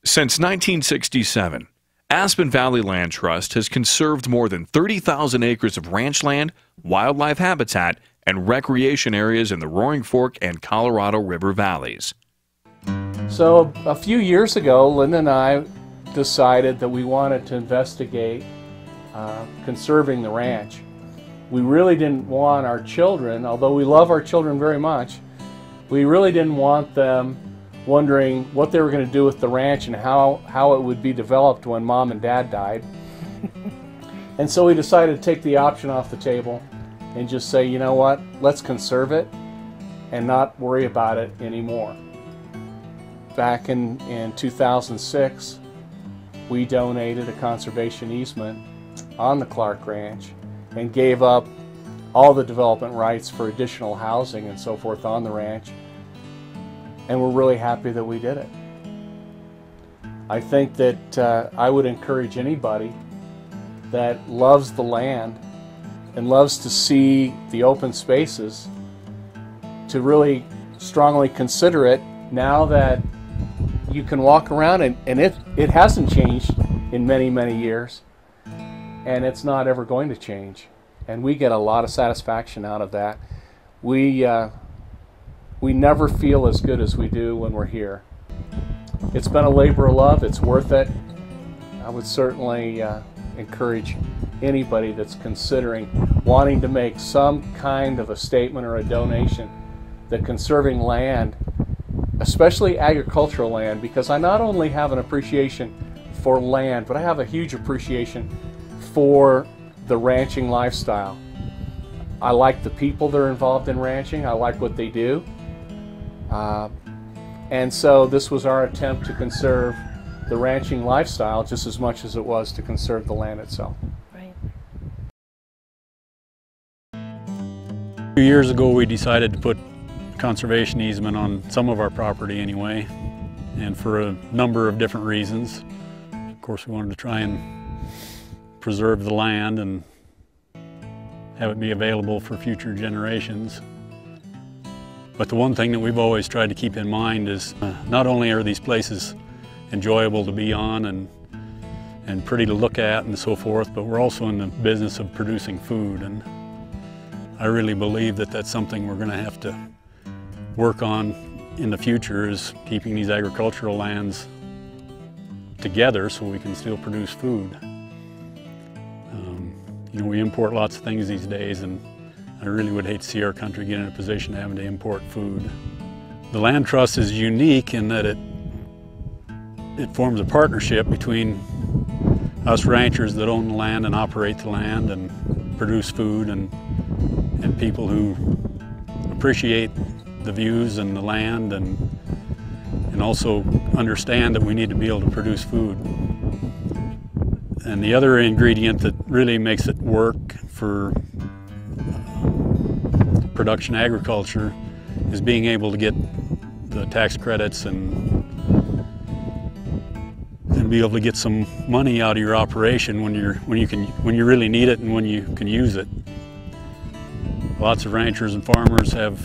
Since 1967, Aspen Valley Land Trust has conserved more than 30,000 acres of ranch land, wildlife habitat, and recreation areas in the Roaring Fork and Colorado River valleys. So a few years ago, Linda and I decided that we wanted to investigate conserving the ranch. We really didn't want our children, although we love our children very much, we really didn't want them wondering what they were going to do with the ranch and how it would be developed when Mom and Dad died. And so we decided to take the option off the table and just say, you know what, let's conserve it and not worry about it anymore. Back in 2006, we donated a conservation easement on the Clark Ranch and gave up all the development rights for additional housing and so forth on the ranch. And we're really happy that we did it. I think that I would encourage anybody that loves the land and loves to see the open spaces to really strongly consider it now that you can walk around and it hasn't changed in many, many years, and it's not ever going to change. And we get a lot of satisfaction out of that. We never feel as good as we do when we're here. It's been a labor of love. It's worth it. I would certainly encourage anybody that's considering wanting to make some kind of a statement or a donation that conserving land, especially agricultural land, because I not only have an appreciation for land, but I have a huge appreciation for the ranching lifestyle. I like the people that are involved in ranching. I like what they do. And so this was our attempt to conserve the ranching lifestyle just as much as it was to conserve the land itself. Right. A few years ago we decided to put conservation easement on some of our property anyway, and for a number of different reasons. Of course, we wanted to try and preserve the land and have it be available for future generations. But the one thing that we've always tried to keep in mind is not only are these places enjoyable to be on and pretty to look at and so forth, but we're also in the business of producing food, and I really believe that that's something we're going to have to work on in the future, is keeping these agricultural lands together so we can still produce food. You know, we import lots of things these days, and I really would hate to see our country get in a position of having to import food. The land trust is unique in that it forms a partnership between us ranchers that own the land and operate the land and produce food, and people who appreciate the views and the land and also understand that we need to be able to produce food. And the other ingredient that really makes it work for production agriculture is being able to get the tax credits and be able to get some money out of your operation when you really need it and when you can use it. Lots of ranchers and farmers have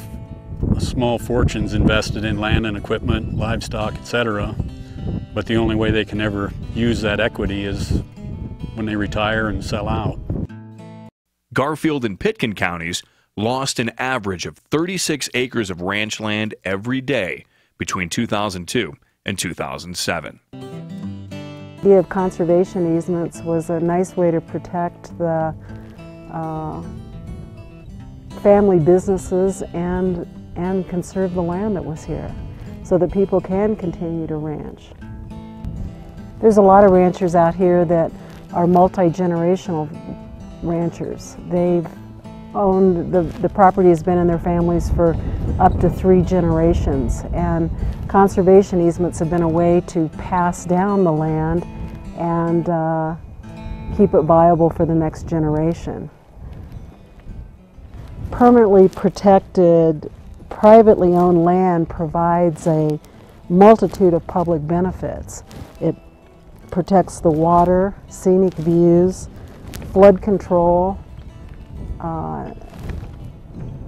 small fortunes invested in land and equipment, livestock, etc. But the only way they can ever use that equity is when they retire and sell out. Garfield and Pitkin counties lost an average of 36 acres of ranch land every day between 2002 and 2007. The idea of conservation easements was a nice way to protect the family businesses and conserve the land that was here so that people can continue to ranch. There's a lot of ranchers out here that are multi-generational ranchers. They've owned, the property has been in their families for up to 3 generations, and conservation easements have been a way to pass down the land and keep it viable for the next generation. Permanently protected, privately owned land provides a multitude of public benefits. It protects the water, scenic views, flood control,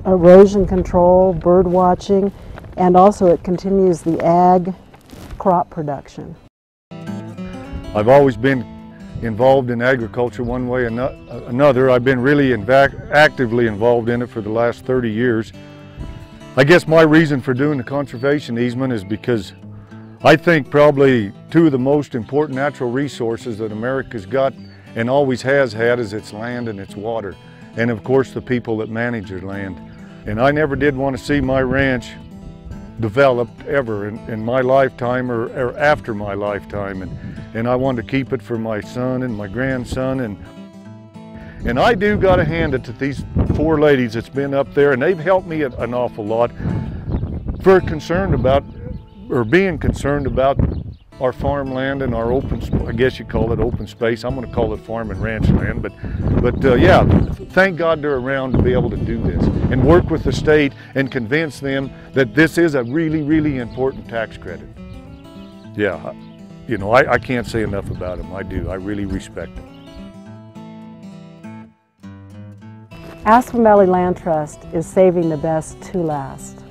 erosion control, bird watching, and also it continues the ag crop production. I've always been involved in agriculture one way or another. I've been really actively involved in it for the last 30 years. I guess my reason for doing the conservation easement is because I think probably two of the most important natural resources that America's got and always has had is its land and its water, and of course the people that manage their land. And I never did want to see my ranch developed ever in my lifetime or after my lifetime, and I wanted to keep it for my son and my grandson, and I do got to hand it to these 4 ladies that's been up there, and they've helped me an awful lot for being concerned about our farmland and our open, I guess you call it open space. I'm going to call it farm and ranch land, but yeah, thank God they're around to be able to do this and work with the state and convince them that this is a really, really important tax credit. Yeah, you know, I can't say enough about them. I do. I really respect them. Aspen Valley Land Trust is saving the best to last.